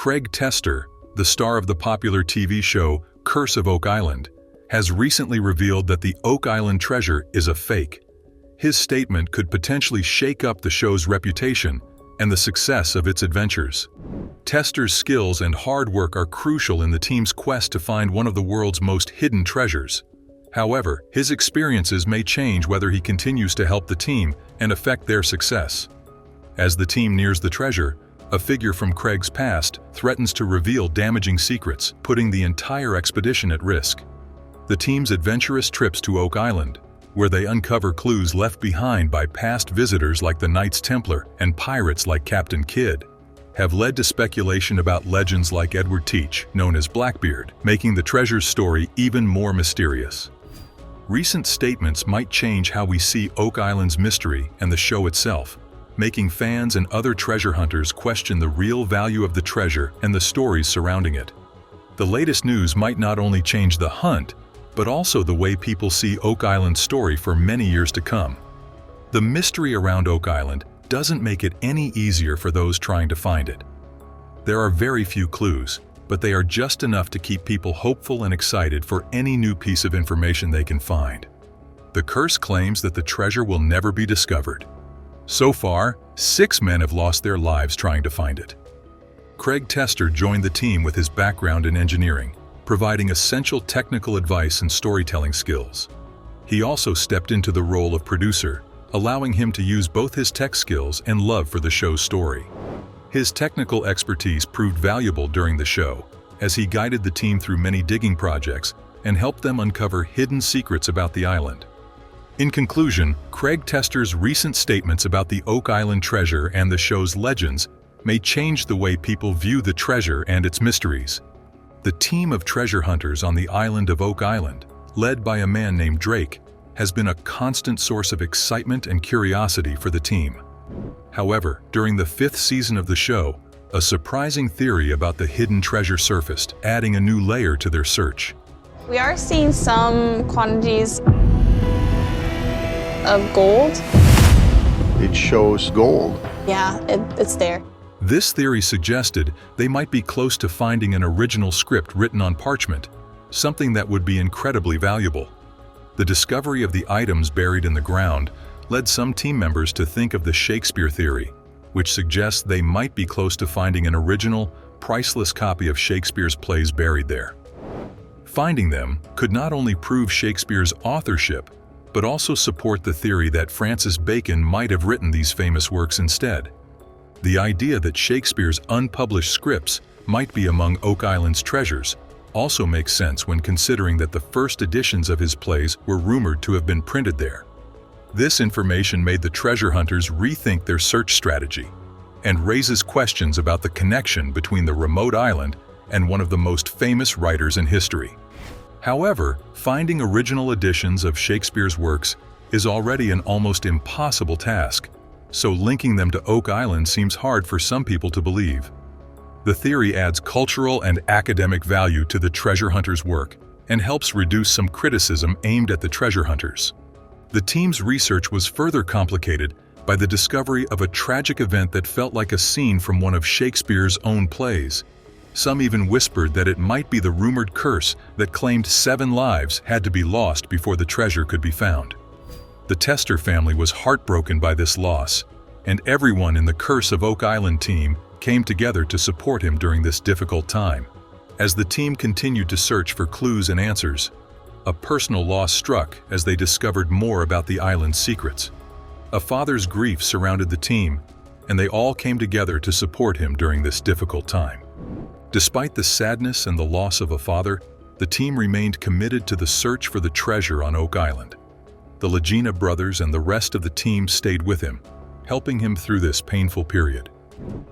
Craig Tester, the star of the popular TV show Curse of Oak Island, has recently revealed that the Oak Island treasure is a fake. His statement could potentially shake up the show's reputation and the success of its adventures. Tester's skills and hard work are crucial in the team's quest to find one of the world's most hidden treasures. However, his experiences may change whether he continues to help the team and affect their success. As the team nears the treasure, a figure from Craig's past threatens to reveal damaging secrets, putting the entire expedition at risk. The team's adventurous trips to Oak Island, where they uncover clues left behind by past visitors like the Knights Templar and pirates like Captain Kidd, have led to speculation about legends like Edward Teach, known as Blackbeard, making the treasure's story even more mysterious. Recent statements might change how we see Oak Island's mystery and the show itself, making fans and other treasure hunters question the real value of the treasure and the stories surrounding it. The latest news might not only change the hunt, but also the way people see Oak Island's story for many years to come. The mystery around Oak Island doesn't make it any easier for those trying to find it. There are very few clues, but they are just enough to keep people hopeful and excited for any new piece of information they can find. The curse claims that the treasure will never be discovered. So far, 6 men have lost their lives trying to find it. Craig Tester joined the team with his background in engineering, providing essential technical advice and storytelling skills. He also stepped into the role of producer, allowing him to use both his tech skills and love for the show's story. His technical expertise proved valuable during the show, as he guided the team through many digging projects and helped them uncover hidden secrets about the island. In conclusion, Craig Tester's recent statements about the Oak Island treasure and the show's legends may change the way people view the treasure and its mysteries. The team of treasure hunters on the island of Oak Island, led by a man named Drake, has been a constant source of excitement and curiosity for the team. However, during the 5th season of the show, a surprising theory about the hidden treasure surfaced, adding a new layer to their search. We are seeing some quantities of gold. It shows gold. Yeah, it's there. This theory suggested they might be close to finding an original script written on parchment, something that would be incredibly valuable. The discovery of the items buried in the ground led some team members to think of the Shakespeare theory, which suggests they might be close to finding an original, priceless copy of Shakespeare's plays buried there. Finding them could not only prove Shakespeare's authorship, but also support the theory that Francis Bacon might have written these famous works instead. The idea that Shakespeare's unpublished scripts might be among Oak Island's treasures also makes sense when considering that the first editions of his plays were rumored to have been printed there. This information made the treasure hunters rethink their search strategy and raises questions about the connection between the remote island and one of the most famous writers in history. However, finding original editions of Shakespeare's works is already an almost impossible task, so linking them to Oak Island seems hard for some people to believe. The theory adds cultural and academic value to the treasure hunters' work and helps reduce some criticism aimed at the treasure hunters. The team's research was further complicated by the discovery of a tragic event that felt like a scene from one of Shakespeare's own plays. Some even whispered that it might be the rumored curse that claimed 7 lives had to be lost before the treasure could be found. The Tester family was heartbroken by this loss, and everyone in the Curse of Oak Island team came together to support him during this difficult time. As the team continued to search for clues and answers, a personal loss struck as they discovered more about the island's secrets. A father's grief surrounded the team, and they all came together to support him during this difficult time. Despite the sadness and the loss of a father, the team remained committed to the search for the treasure on Oak Island. The Lagena brothers and the rest of the team stayed with him, helping him through this painful period.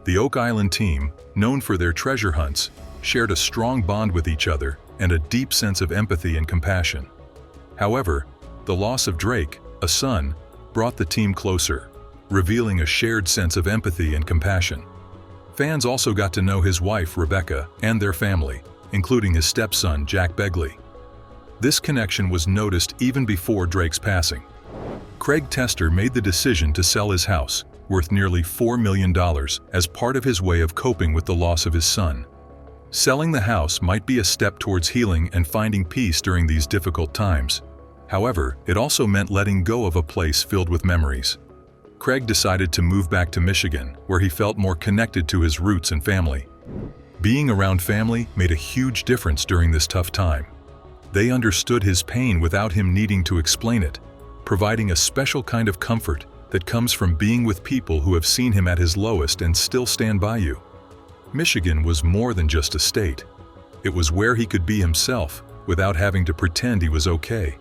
The Oak Island team, known for their treasure hunts, shared a strong bond with each other and a deep sense of empathy and compassion. However, the loss of Drake, a son, brought the team closer, revealing a shared sense of empathy and compassion. Fans also got to know his wife, Rebecca, and their family, including his stepson, Jack Begley. This connection was noticed even before Drake's passing. Craig Tester made the decision to sell his house, worth nearly $4 million, as part of his way of coping with the loss of his son. Selling the house might be a step towards healing and finding peace during these difficult times. However, it also meant letting go of a place filled with memories. Craig decided to move back to Michigan, where he felt more connected to his roots and family. Being around family made a huge difference during this tough time. They understood his pain without him needing to explain it, providing a special kind of comfort that comes from being with people who have seen him at his lowest and still stand by you. Michigan was more than just a state. It was where he could be himself without having to pretend he was okay.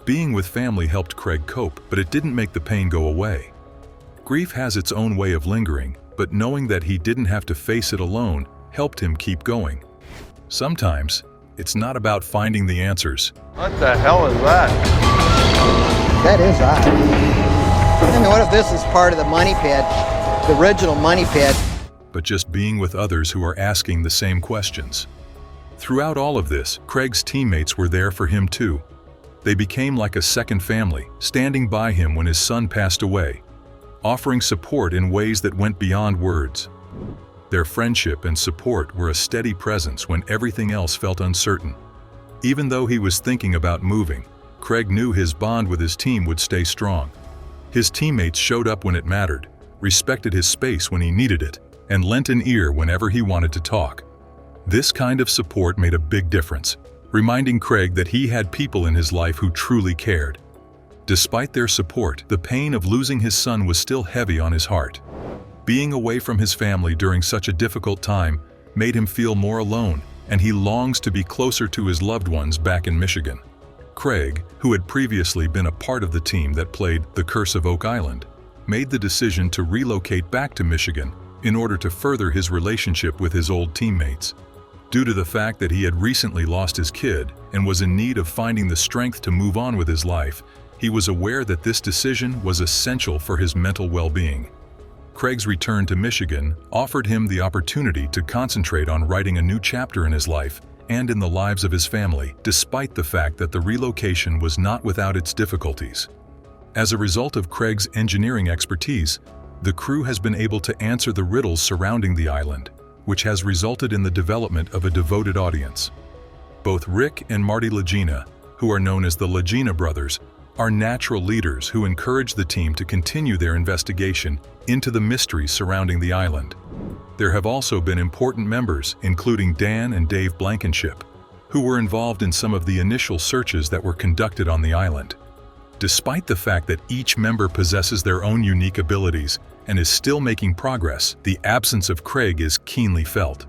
Being with family helped Craig cope, but it didn't make the pain go away. Grief has its own way of lingering, but knowing that he didn't have to face it alone helped him keep going. Sometimes, it's not about finding the answers. What the hell is that? That is odd. I mean, what if this is part of the money pit, the original money pit? But just being with others who are asking the same questions. Throughout all of this, Craig's teammates were there for him too. They became like a second family, standing by him when his son passed away, offering support in ways that went beyond words. Their friendship and support were a steady presence when everything else felt uncertain. Even though he was thinking about moving, Craig knew his bond with his team would stay strong. His teammates showed up when it mattered, respected his space when he needed it, and lent an ear whenever he wanted to talk. This kind of support made a big difference, reminding Craig that he had people in his life who truly cared. Despite their support, the pain of losing his son was still heavy on his heart. Being away from his family during such a difficult time made him feel more alone, and he longs to be closer to his loved ones back in Michigan. Craig, who had previously been a part of the team that played The Curse of Oak Island, made the decision to relocate back to Michigan in order to further his relationship with his old teammates. Due to the fact that he had recently lost his kid and was in need of finding the strength to move on with his life, he was aware that this decision was essential for his mental well-being. Craig's return to Michigan offered him the opportunity to concentrate on writing a new chapter in his life and in the lives of his family, despite the fact that the relocation was not without its difficulties. As a result of Craig's engineering expertise, the crew has been able to answer the riddles surrounding the island, which has resulted in the development of a devoted audience. Both Rick and Marty Lagina, who are known as the Lagena brothers, are natural leaders who encourage the team to continue their investigation into the mysteries surrounding the island. There have also been important members, including Dan and Dave Blankenship, who were involved in some of the initial searches that were conducted on the island. Despite the fact that each member possesses their own unique abilities and is still making progress, the absence of Craig is keenly felt.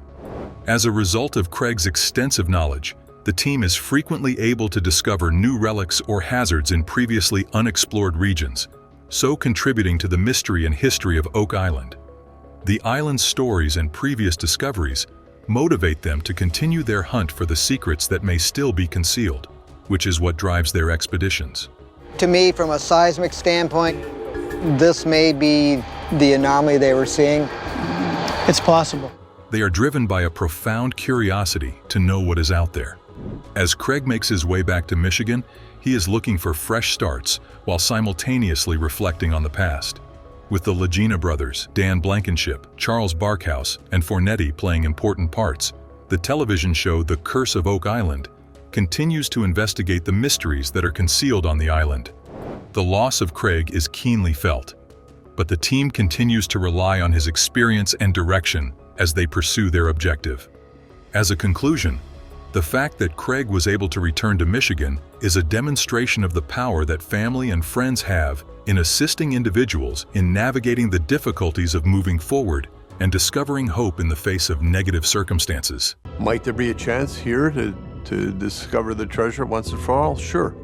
As a result of Craig's extensive knowledge, the team is frequently able to discover new relics or hazards in previously unexplored regions, so contributing to the mystery and history of Oak Island. The island's stories and previous discoveries motivate them to continue their hunt for the secrets that may still be concealed, which is what drives their expeditions. To me, from a seismic standpoint, this may be the anomaly they were seeing. It's possible. They are driven by a profound curiosity to know what is out there. As Craig makes his way back to Michigan, he is looking for fresh starts while simultaneously reflecting on the past. With the Lagina brothers, Dan Blankenship, Charles Barkhouse, and Fornetti playing important parts, the television show The Curse of Oak Island continues to investigate the mysteries that are concealed on the island. The loss of Craig is keenly felt, but the team continues to rely on his experience and direction as they pursue their objective. As a conclusion, the fact that Craig was able to return to Michigan is a demonstration of the power that family and friends have in assisting individuals in navigating the difficulties of moving forward and discovering hope in the face of negative circumstances. Might there be a chance here to discover the treasure once and for all? Sure.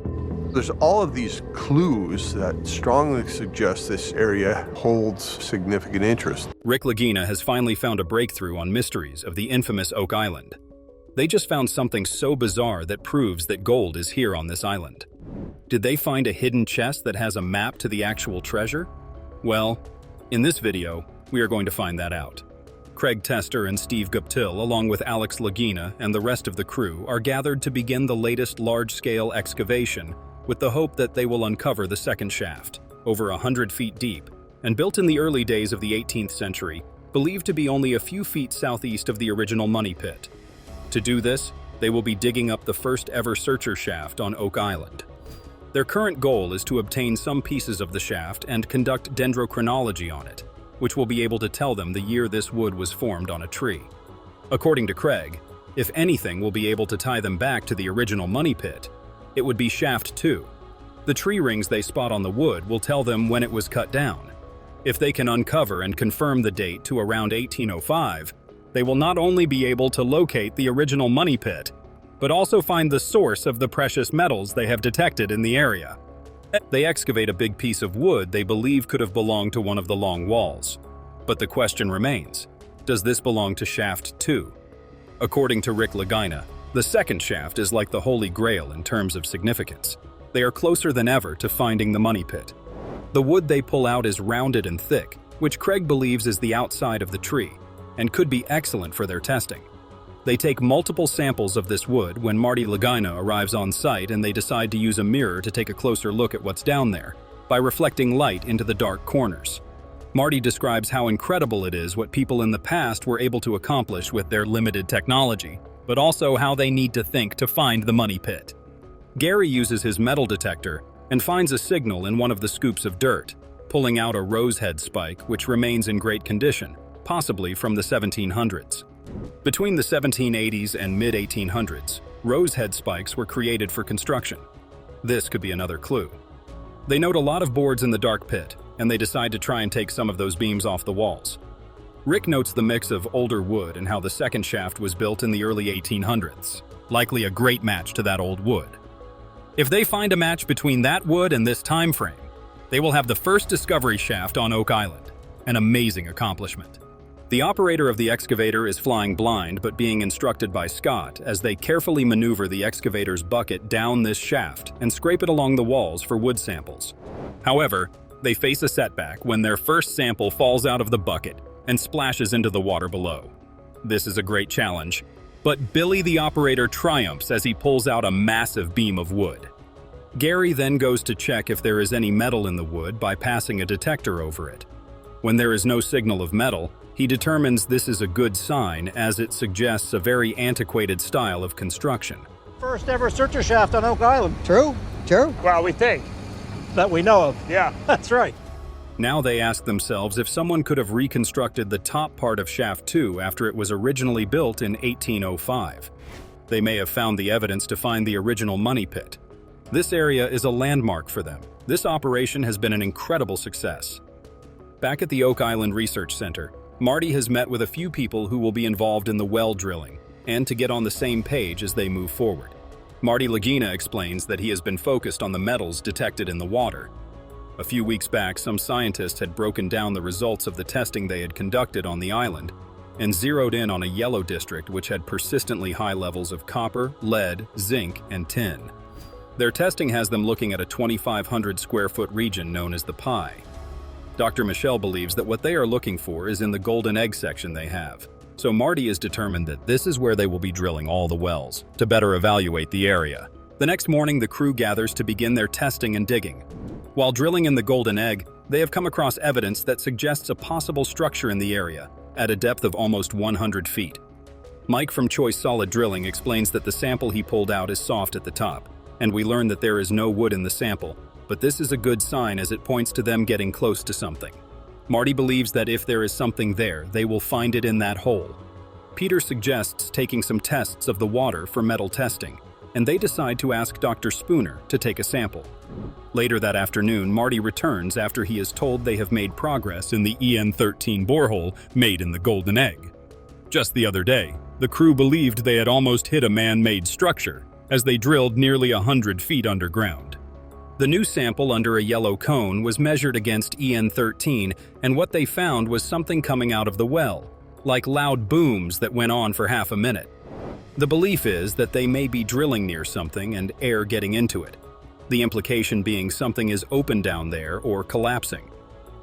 There's all of these clues that strongly suggest this area holds significant interest. Rick Lagena has finally found a breakthrough on mysteries of the infamous Oak Island. They just found something so bizarre that proves that gold is here on this island. Did they find a hidden chest that has a map to the actual treasure? Well, in this video, we are going to find that out. Craig Tester and Steve Guptill, along with Alex Lagena and the rest of the crew, are gathered to begin the latest large-scale excavation with the hope that they will uncover the second shaft, over 100 feet deep, and built in the early days of the 18th century, believed to be only a few feet southeast of the original money pit. To do this, they will be digging up the first ever searcher shaft on Oak Island. Their current goal is to obtain some pieces of the shaft and conduct dendrochronology on it, which will be able to tell them the year this wood was formed on a tree. According to Craig, if anything will be able to tie them back to the original money pit, it would be shaft 2. The tree rings they spot on the wood will tell them when it was cut down. If they can uncover and confirm the date to around 1805, they will not only be able to locate the original money pit, but also find the source of the precious metals they have detected in the area. They excavate a big piece of wood they believe could have belonged to one of the long walls. But the question remains, does this belong to shaft 2? According to Rick Lagina, the second shaft is like the Holy Grail in terms of significance. They are closer than ever to finding the money pit. The wood they pull out is rounded and thick, which Craig believes is the outside of the tree, and could be excellent for their testing. They take multiple samples of this wood when Marty Lagina arrives on site, and they decide to use a mirror to take a closer look at what's down there, by reflecting light into the dark corners. Marty describes how incredible it is what people in the past were able to accomplish with their limited technology, but also how they need to think to find the money pit. Gary uses his metal detector and finds a signal in one of the scoops of dirt, pulling out a rosehead spike which remains in great condition, possibly from the 1700s. Between the 1780s and mid-1800s, rosehead spikes were created for construction. This could be another clue. They note a lot of boards in the dark pit, and they decide to try and take some of those beams off the walls. Rick notes the mix of older wood and how the second shaft was built in the early 1800s, likely a great match to that old wood. If they find a match between that wood and this time frame, they will have the first discovery shaft on Oak Island, an amazing accomplishment. The operator of the excavator is flying blind but being instructed by Scott as they carefully maneuver the excavator's bucket down this shaft and scrape it along the walls for wood samples. However, they face a setback when their first sample falls out of the bucket and splashes into the water below. This is a great challenge, but Billy the operator triumphs as he pulls out a massive beam of wood. Gary then goes to check if there is any metal in the wood by passing a detector over it. When there is no signal of metal, he determines this is a good sign as it suggests a very antiquated style of construction. First ever searcher shaft on Oak Island. True? True? Well, we think. That we know of. Yeah. That's right. Now they ask themselves if someone could have reconstructed the top part of shaft 2 after it was originally built in 1805. They may have found the evidence to find the original money pit. This area is a landmark for them. This operation has been an incredible success. Back at the Oak Island Research Center, Marty has met with a few people who will be involved in the well drilling, and to get on the same page as they move forward. Marty Lagena explains that he has been focused on the metals detected in the water. A few weeks back, some scientists had broken down the results of the testing they had conducted on the island and zeroed in on a yellow district which had persistently high levels of copper, lead, zinc, and tin. Their testing has them looking at a 2,500 square foot region known as the Pie. Dr. Michelle believes that what they are looking for is in the golden egg section they have. So Marty is determined that this is where they will be drilling all the wells to better evaluate the area. The next morning, the crew gathers to begin their testing and digging. While drilling in the golden egg, they have come across evidence that suggests a possible structure in the area at a depth of almost 100 feet. Mike from Choice Solid Drilling explains that the sample he pulled out is soft at the top, and we learn that there is no wood in the sample, but this is a good sign as it points to them getting close to something. Marty believes that if there is something there, they will find it in that hole. Peter suggests taking some tests of the water for metal testing, and they decide to ask Dr. Spooner to take a sample. Later that afternoon, Marty returns after he is told they have made progress in the EN13 borehole made in the golden egg. Just the other day, the crew believed they had almost hit a man-made structure as they drilled nearly 100 feet underground. The new sample under a yellow cone was measured against EN13, and what they found was something coming out of the well, like loud booms that went on for half a minute. The belief is that they may be drilling near something and air getting into it. The implication being something is open down there or collapsing.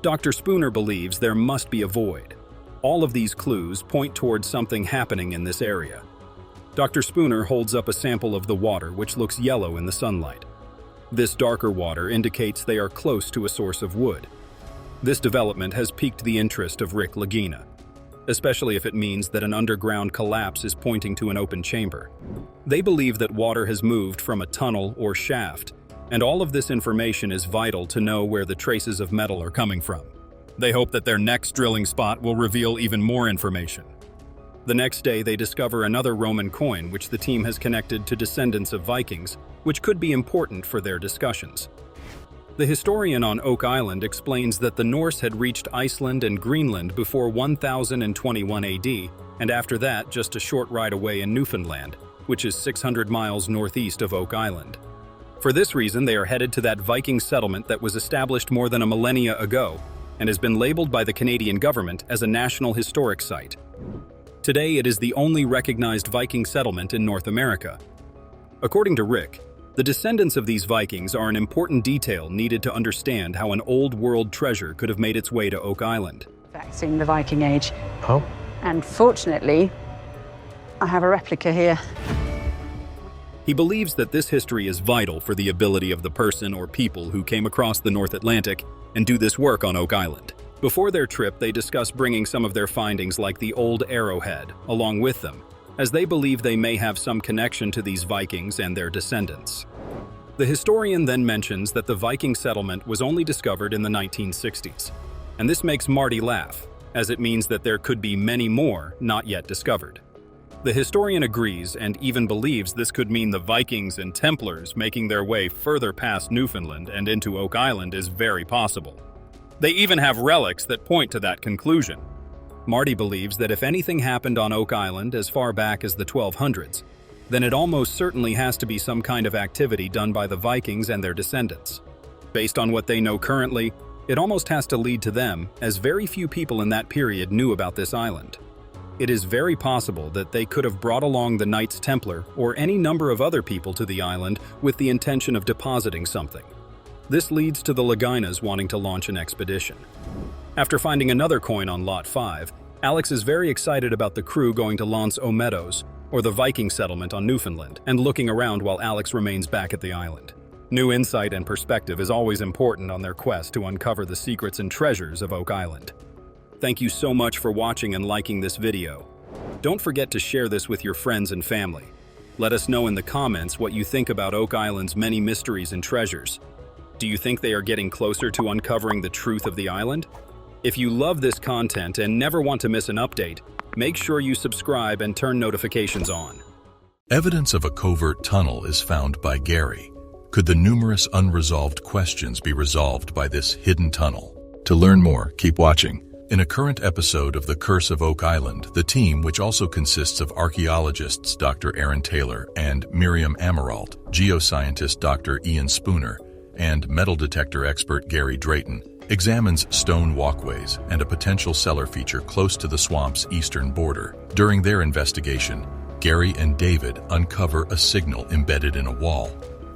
Dr. Spooner believes there must be a void. All of these clues point towards something happening in this area. Dr. Spooner holds up a sample of the water which looks yellow in the sunlight. This darker water indicates they are close to a source of wood. This development has piqued the interest of Rick Lagina, especially if it means that an underground collapse is pointing to an open chamber. They believe that water has moved from a tunnel or shaft, and all of this information is vital to know where the traces of metal are coming from. They hope that their next drilling spot will reveal even more information. The next day, they discover another Roman coin which the team has connected to descendants of Vikings, which could be important for their discussions. The historian on Oak Island explains that the Norse had reached Iceland and Greenland before 1021 AD, and after that just a short ride away in Newfoundland, which is 600 miles northeast of Oak Island. For this reason, they are headed to that Viking settlement that was established more than a millennia ago and has been labeled by the Canadian government as a National Historic Site. Today, it is the only recognized Viking settlement in North America. According to Rick, the descendants of these Vikings are an important detail needed to understand how an old world treasure could have made its way to Oak Island. Artifacts in the Viking Age. Oh. And fortunately, I have a replica here. He believes that this history is vital for the ability of the person or people who came across the North Atlantic and do this work on Oak Island. Before their trip, they discuss bringing some of their findings like the old arrowhead along with them, as they believe they may have some connection to these Vikings and their descendants. The historian then mentions that the Viking settlement was only discovered in the 1960s, and this makes Marty laugh, as it means that there could be many more not yet discovered. The historian agrees and even believes this could mean the Vikings and Templars making their way further past Newfoundland and into Oak Island is very possible. They even have relics that point to that conclusion. Marty believes that if anything happened on Oak Island as far back as the 1200s, then it almost certainly has to be some kind of activity done by the Vikings and their descendants. Based on what they know currently, it almost has to lead to them, as very few people in that period knew about this island. It is very possible that they could have brought along the Knights Templar or any number of other people to the island with the intention of depositing something. This leads to the Laginas wanting to launch an expedition. After finding another coin on Lot 5, Alex is very excited about the crew going to L'Anse aux Meadows, or the Viking settlement on Newfoundland, and looking around while Alex remains back at the island. New insight and perspective is always important on their quest to uncover the secrets and treasures of Oak Island. Thank you so much for watching and liking this video. Don't forget to share this with your friends and family. Let us know in the comments what you think about Oak Island's many mysteries and treasures. Do you think they are getting closer to uncovering the truth of the island? If you love this content and never want to miss an update, make sure you subscribe and turn notifications on. Evidence of a covert tunnel is found by Gary. Could the numerous unresolved questions be resolved by this hidden tunnel? To learn more, keep watching. In a current episode of The Curse of Oak Island, the team, which also consists of archaeologists Dr. Aaron Taylor and Miriam Amirault, geoscientist Dr. Ian Spooner, and metal detector expert Gary Drayton, examines stone walkways and a potential cellar feature close to the swamp's eastern border. During their investigation, Gary and David uncover a signal embedded in a wall,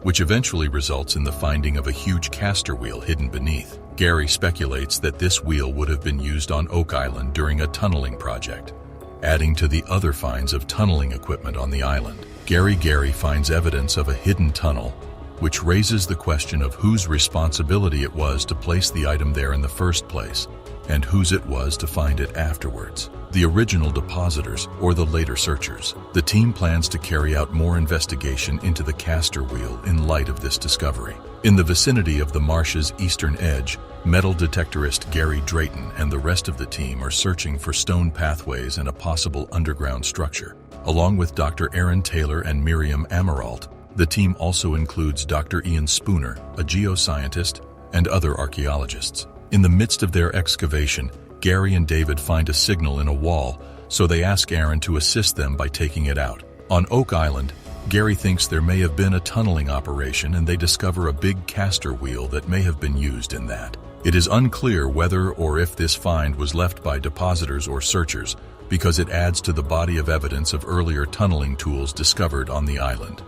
which eventually results in the finding of a huge caster wheel hidden beneath. Gary speculates that this wheel would have been used on Oak Island during a tunneling project, adding to the other finds of tunneling equipment on the island. Gary finds evidence of a hidden tunnel, which raises the question of whose responsibility it was to place the item there in the first place, and whose it was to find it afterwards, the original depositors or the later searchers. The team plans to carry out more investigation into the caster wheel in light of this discovery. In the vicinity of the marsh's eastern edge, metal detectorist Gary Drayton and the rest of the team are searching for stone pathways and a possible underground structure. Along with Dr. Aaron Taylor and Miriam Amirault, the team also includes Dr. Ian Spooner, a geoscientist, and other archaeologists. In the midst of their excavation, Gary and David find a signal in a wall, so they ask Aaron to assist them by taking it out. On Oak Island, Gary thinks there may have been a tunneling operation and they discover a big caster wheel that may have been used in that. It is unclear whether or if this find was left by depositors or searchers, because it adds to the body of evidence of earlier tunneling tools discovered on the island.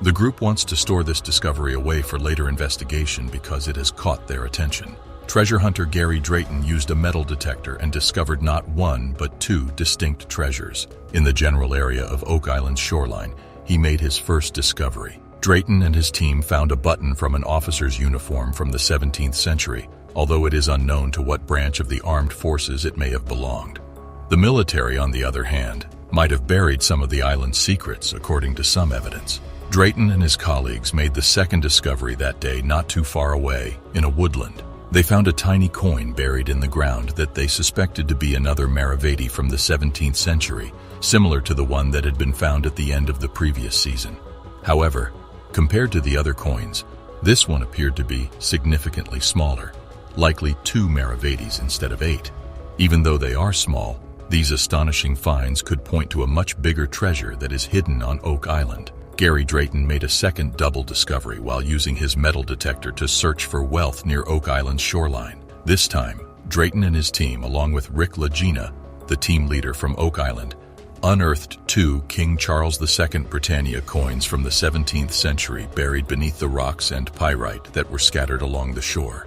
The group wants to store this discovery away for later investigation because it has caught their attention. Treasure hunter Gary Drayton used a metal detector and discovered not one but two distinct treasures. In the general area of Oak Island's shoreline, he made his first discovery. Drayton and his team found a button from an officer's uniform from the 17th century, although it is unknown to what branch of the armed forces it may have belonged. The military, on the other hand, might have buried some of the island's secrets, according to some evidence. Drayton and his colleagues made the second discovery that day not too far away, in a woodland. They found a tiny coin buried in the ground that they suspected to be another Maravedi from the 17th century, similar to the one that had been found at the end of the previous season. However, compared to the other coins, this one appeared to be significantly smaller, likely 2 Maravedis instead of 8. Even though they are small, these astonishing finds could point to a much bigger treasure that is hidden on Oak Island. Gary Drayton made a second double discovery while using his metal detector to search for wealth near Oak Island's shoreline. This time, Drayton and his team, along with Rick Lagena, the team leader from Oak Island, unearthed 2 King Charles II Britannia coins from the 17th century buried beneath the rocks and pyrite that were scattered along the shore.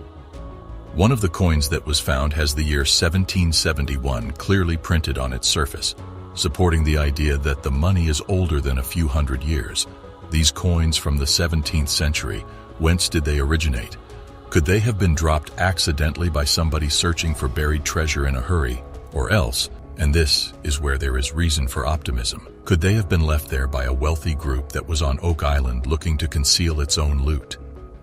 One of the coins that was found has the year 1771 clearly printed on its surface, supporting the idea that the money is older than a few hundred years. These coins from the 17th century, whence did they originate? Could they have been dropped accidentally by somebody searching for buried treasure in a hurry? Or else, and this is where there is reason for optimism, could they have been left there by a wealthy group that was on Oak Island looking to conceal its own loot?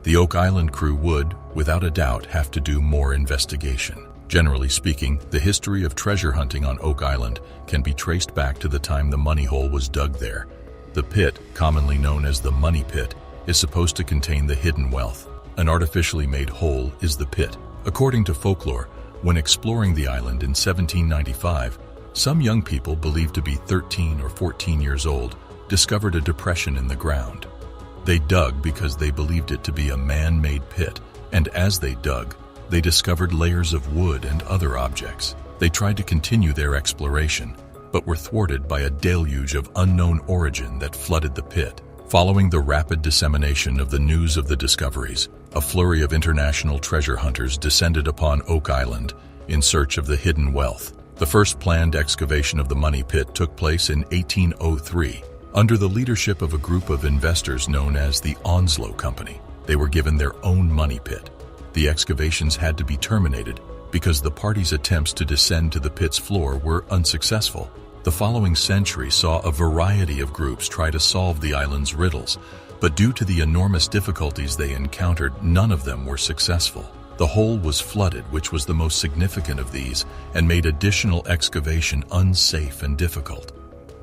The Oak Island crew would, without a doubt, have to do more investigation. Generally speaking, the history of treasure hunting on Oak Island can be traced back to the time the money hole was dug there. The pit, commonly known as the money pit, is supposed to contain the hidden wealth. An artificially made hole is the pit. According to folklore, when exploring the island in 1795, some young people believed to be 13 or 14 years old discovered a depression in the ground. They dug because they believed it to be a man-made pit, and as they dug, they discovered layers of wood and other objects. They tried to continue their exploration, but were thwarted by a deluge of unknown origin that flooded the pit. Following the rapid dissemination of the news of the discoveries, a flurry of international treasure hunters descended upon Oak Island in search of the hidden wealth. The first planned excavation of the money pit took place in 1803, under the leadership of a group of investors known as the Onslow Company. They were given their own money pit. The excavations had to be terminated because the parties' attempts to descend to the pit's floor were unsuccessful. The following century saw a variety of groups try to solve the island's riddles, but due to the enormous difficulties they encountered, none of them were successful. The hole was flooded, which was the most significant of these, and made additional excavation unsafe and difficult.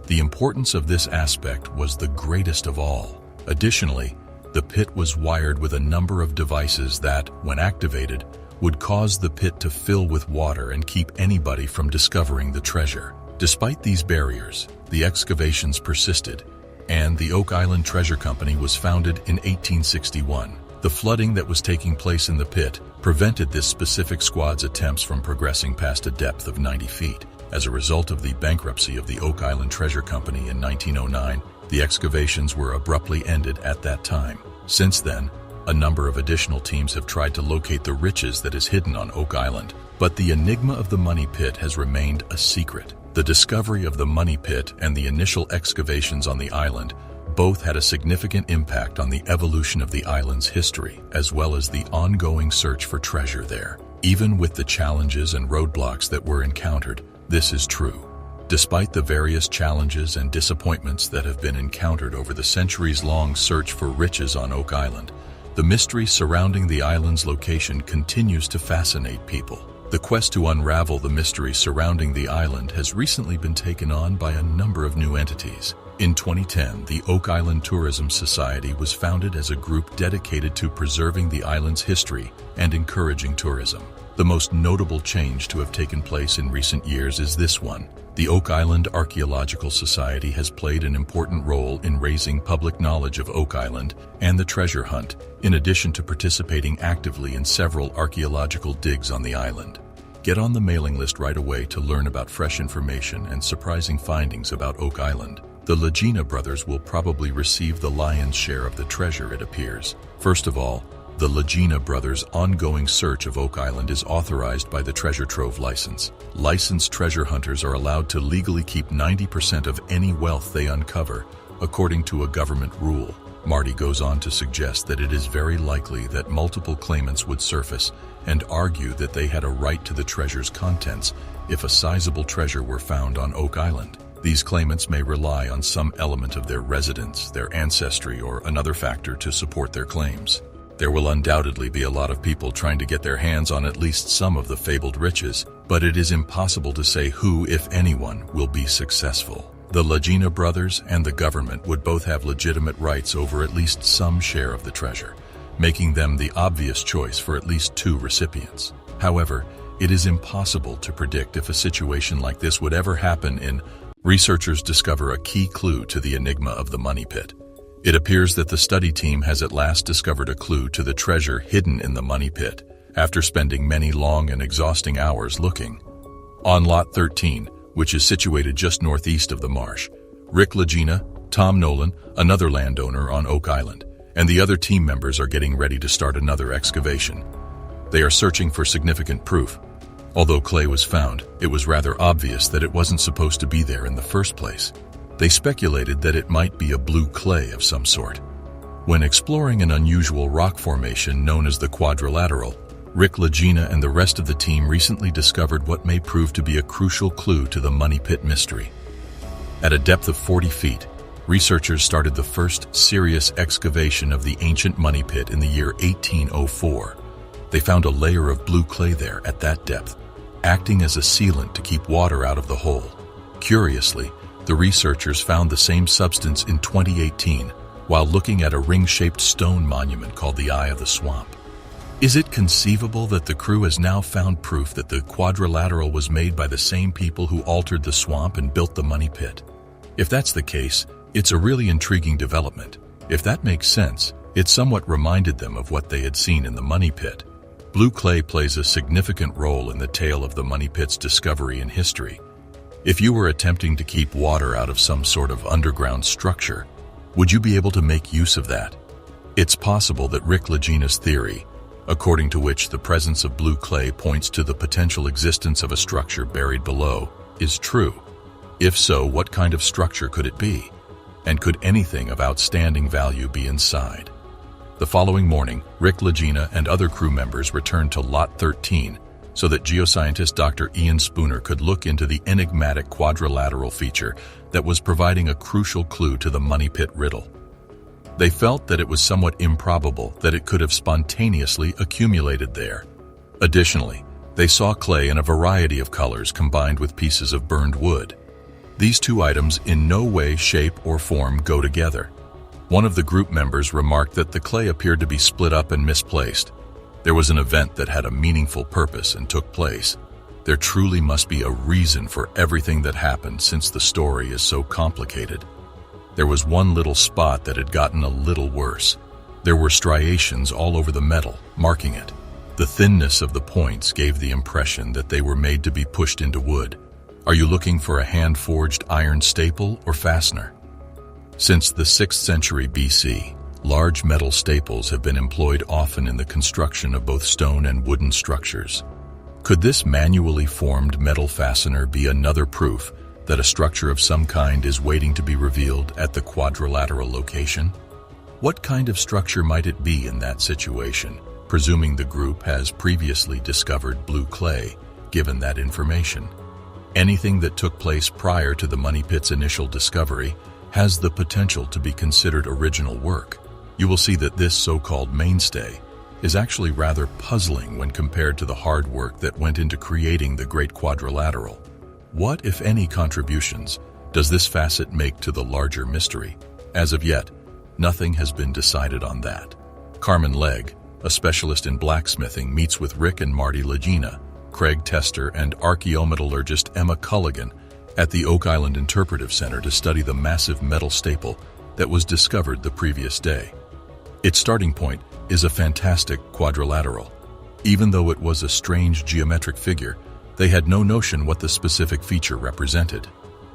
The importance of this aspect was the greatest of all. Additionally, the pit was wired with a number of devices that, when activated, would cause the pit to fill with water and keep anybody from discovering the treasure. Despite these barriers, the excavations persisted, and the Oak Island Treasure Company was founded in 1861. The flooding that was taking place in the pit prevented this specific squad's attempts from progressing past a depth of 90 feet. As a result of the bankruptcy of the Oak Island Treasure Company in 1909, the excavations were abruptly ended at that time. Since then, a number of additional teams have tried to locate the riches that is hidden on Oak Island, but the enigma of the money pit has remained a secret. The discovery of the money pit and the initial excavations on the island both had a significant impact on the evolution of the island's history, as well as the ongoing search for treasure there. Even with the challenges and roadblocks that were encountered, this is true. Despite the various challenges and disappointments that have been encountered over the centuries-long search for riches on Oak Island, the mystery surrounding the island's location continues to fascinate people. The quest to unravel the mystery surrounding the island has recently been taken on by a number of new entities. In 2010, the Oak Island Tourism Society was founded as a group dedicated to preserving the island's history and encouraging tourism. The most notable change to have taken place in recent years is this one. The Oak Island Archaeological Society has played an important role in raising public knowledge of Oak Island and the treasure hunt, in addition to participating actively in several archaeological digs on the island. Get on the mailing list right away to learn about fresh information and surprising findings about Oak Island. The Lagena brothers will probably receive the lion's share of the treasure, it appears. First of all, the Lagena brothers' ongoing search of Oak Island is authorized by the Treasure Trove license. Licensed treasure hunters are allowed to legally keep 90% of any wealth they uncover, according to a government rule. Marty goes on to suggest that it is very likely that multiple claimants would surface and argue that they had a right to the treasure's contents if a sizable treasure were found on Oak Island. These claimants may rely on some element of their residence, their ancestry, or another factor to support their claims. There will undoubtedly be a lot of people trying to get their hands on at least some of the fabled riches, but it is impossible to say who, if anyone, will be successful. The Lagena brothers and the government would both have legitimate rights over at least some share of the treasure, making them the obvious choice for at least two recipients. However, it is impossible to predict if a situation like this would ever happen in. Researchers discover a key clue to the enigma of the money pit. It appears that the study team has at last discovered a clue to the treasure hidden in the money pit, after spending many long and exhausting hours looking. On Lot 13, which is situated just northeast of the marsh, Rick Lagina, Tom Nolan, another landowner on Oak Island, and the other team members are getting ready to start another excavation. They are searching for significant proof. Although clay was found, it was rather obvious that it wasn't supposed to be there in the first place. They speculated that it might be a blue clay of some sort. When exploring an unusual rock formation known as the quadrilateral, Rick Lagena and the rest of the team recently discovered what may prove to be a crucial clue to the money pit mystery. At a depth of 40 feet, researchers started the first serious excavation of the ancient money pit in the year 1804. They found a layer of blue clay there at that depth, acting as a sealant to keep water out of the hole. Curiously, the researchers found the same substance in 2018 while looking at a ring-shaped stone monument called the Eye of the Swamp. Is it conceivable that the crew has now found proof that the quadrilateral was made by the same people who altered the swamp and built the money pit? If that's the case, it's a really intriguing development. If that makes sense, it somewhat reminded them of what they had seen in the money pit. Blue clay plays a significant role in the tale of the money pit's discovery and history. If you were attempting to keep water out of some sort of underground structure, would you be able to make use of that? It's possible that Rick Lagena's theory, according to which the presence of blue clay points to the potential existence of a structure buried below, is true. If so, what kind of structure could it be? And could anything of outstanding value be inside? The following morning, Rick Lagena and other crew members returned to Lot 13 so that geoscientist Dr. Ian Spooner could look into the enigmatic quadrilateral feature that was providing a crucial clue to the money pit riddle. They felt that it was somewhat improbable that it could have spontaneously accumulated there. Additionally, they saw clay in a variety of colors combined with pieces of burned wood. These two items in no way, shape, or form go together. One of the group members remarked that the clay appeared to be split up and misplaced. There was an event that had a meaningful purpose and took place. There truly must be a reason for everything that happened since the story is so complicated. There was one little spot that had gotten a little worse. There were striations all over the metal, marking it. The thinness of the points gave the impression that they were made to be pushed into wood. Are you looking for a hand-forged iron staple or fastener? Since the 6th century BC, large metal staples have been employed often in the construction of both stone and wooden structures. Could this manually formed metal fastener be another proof that a structure of some kind is waiting to be revealed at the quadrilateral location? What kind of structure might it be in that situation, presuming the group has previously discovered blue clay, given that information? Anything that took place prior to the money pit's initial discovery has the potential to be considered original work. You will see that this so-called mainstay is actually rather puzzling when compared to the hard work that went into creating the Great Quadrilateral. What, if any, contributions does this facet make to the larger mystery? As of yet, nothing has been decided on that. Carmen Legg, a specialist in blacksmithing, meets with Rick and Marty Lagena, Craig Tester, and archaeometallurgist Emma Culligan at the Oak Island Interpretive Center to study the massive metal staple that was discovered the previous day. Its starting point is a fantastic quadrilateral. Even though it was a strange geometric figure, they had no notion what the specific feature represented.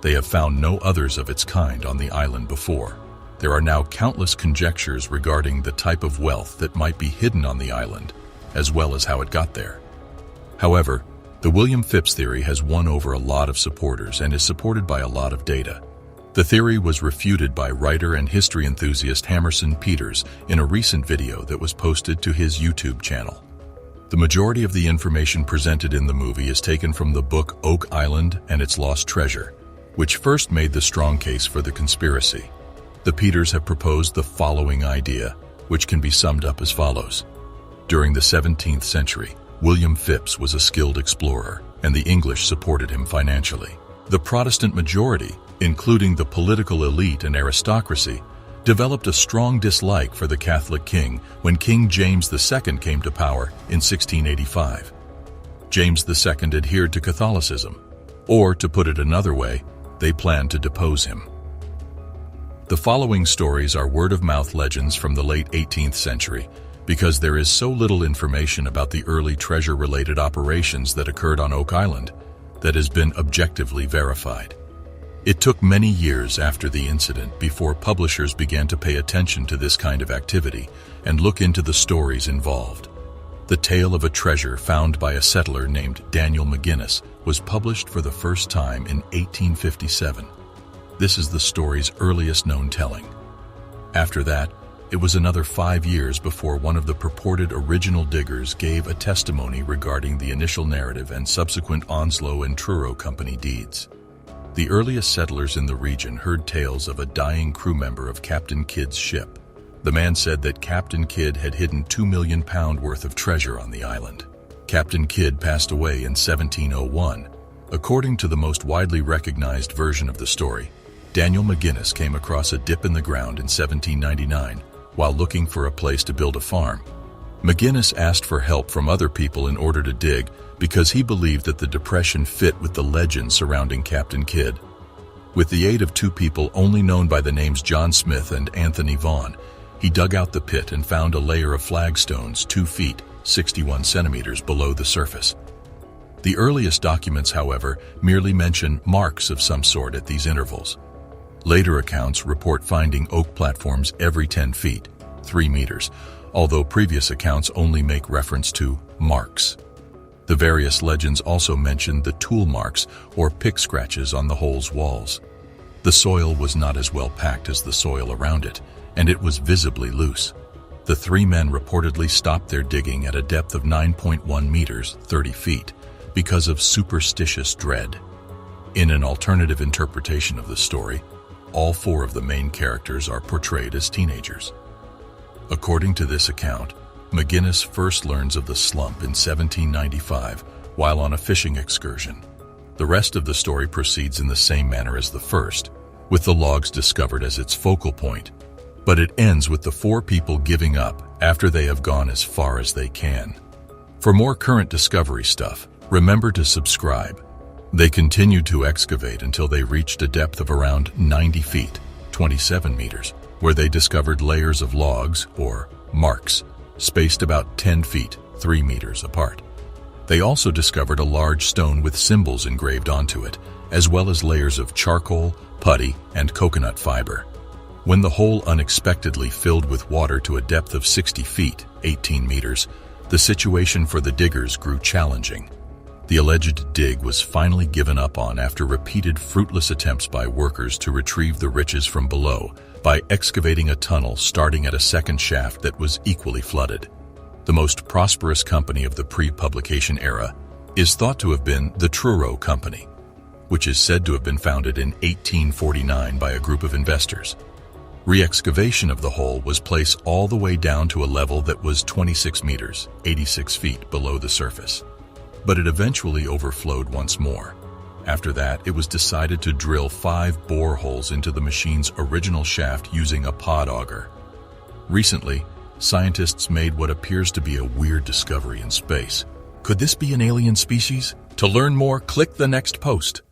They have found no others of its kind on the island before. There are now countless conjectures regarding the type of wealth that might be hidden on the island, as well as how it got there. However, the William Phipps theory has won over a lot of supporters and is supported by a lot of data. The theory was refuted by writer and history enthusiast Hammerson Peters in a recent video that was posted to his YouTube channel. The majority of the information presented in the movie is taken from the book Oak Island and Its Lost Treasure, which first made the strong case for the conspiracy. The Peters have proposed the following idea, which can be summed up as follows. During the 17th century, William Phipps was a skilled explorer, and the English supported him financially. The Protestant majority, including the political elite and aristocracy, developed a strong dislike for the Catholic king when King James II came to power in 1685. James II adhered to Catholicism, or to put it another way, they planned to depose him. The following stories are word-of-mouth legends from the late 18th century because there is so little information about the early treasure-related operations that occurred on Oak Island that has been objectively verified. It took many years after the incident before publishers began to pay attention to this kind of activity and look into the stories involved. The tale of a treasure found by a settler named Daniel McGinnis was published for the first time in 1857. This is the story's earliest known telling. After that, it was another 5 years before one of the purported original diggers gave a testimony regarding the initial narrative and subsequent Onslow and Truro Company deeds. The earliest settlers in the region heard tales of a dying crew member of Captain Kidd's ship. The man said that Captain Kidd had hidden £2 million worth of treasure on the island. Captain Kidd passed away in 1701. According to the most widely recognized version of the story, Daniel McGinnis came across a dip in the ground in 1799 while looking for a place to build a farm. McGinnis asked for help from other people in order to dig because he believed that the depression fit with the legend surrounding Captain Kidd. With the aid of 2 people only known by the names John Smith and Anthony Vaughan, he dug out the pit and found a layer of flagstones 2 feet, 61 centimeters below the surface. The earliest documents, however, merely mention marks of some sort at these intervals. Later accounts report finding oak platforms every 10 feet, 3 meters, although previous accounts only make reference to marks. The various legends also mention the tool marks or pick scratches on the hole's walls. The soil was not as well packed as the soil around it, and it was visibly loose. The 3 men reportedly stopped their digging at a depth of 9.1 meters, 30 feet, because of superstitious dread. In an alternative interpretation of the story, all 4 of the main characters are portrayed as teenagers. According to this account, McGinnis first learns of the slump in 1795 while on a fishing excursion. The rest of the story proceeds in the same manner as the first, with the logs discovered as its focal point, but it ends with the 4 people giving up after they have gone as far as they can. For more current discovery stuff, remember to subscribe. They continued to excavate until they reached a depth of around 90 feet, 27 meters, where they discovered layers of logs, or marks, spaced about 10 feet, 3 meters apart. They also discovered a large stone with symbols engraved onto it, as well as layers of charcoal, putty, and coconut fiber. When the hole unexpectedly filled with water to a depth of 60 feet, 18 meters, the situation for the diggers grew challenging. The alleged dig was finally given up on after repeated fruitless attempts by workers to retrieve the riches from below by excavating a tunnel starting at a second shaft that was equally flooded. The most prosperous company of the pre-publication era is thought to have been the Truro Company, which is said to have been founded in 1849 by a group of investors. Re-excavation of the hole was placed all the way down to a level that was 26 meters, 86 feet below the surface. But it eventually overflowed once more. After that, it was decided to drill 5 bore holes into the machine's original shaft using a pod auger. Recently, scientists made what appears to be a weird discovery in space. Could this be an alien species? To learn more, click the next post.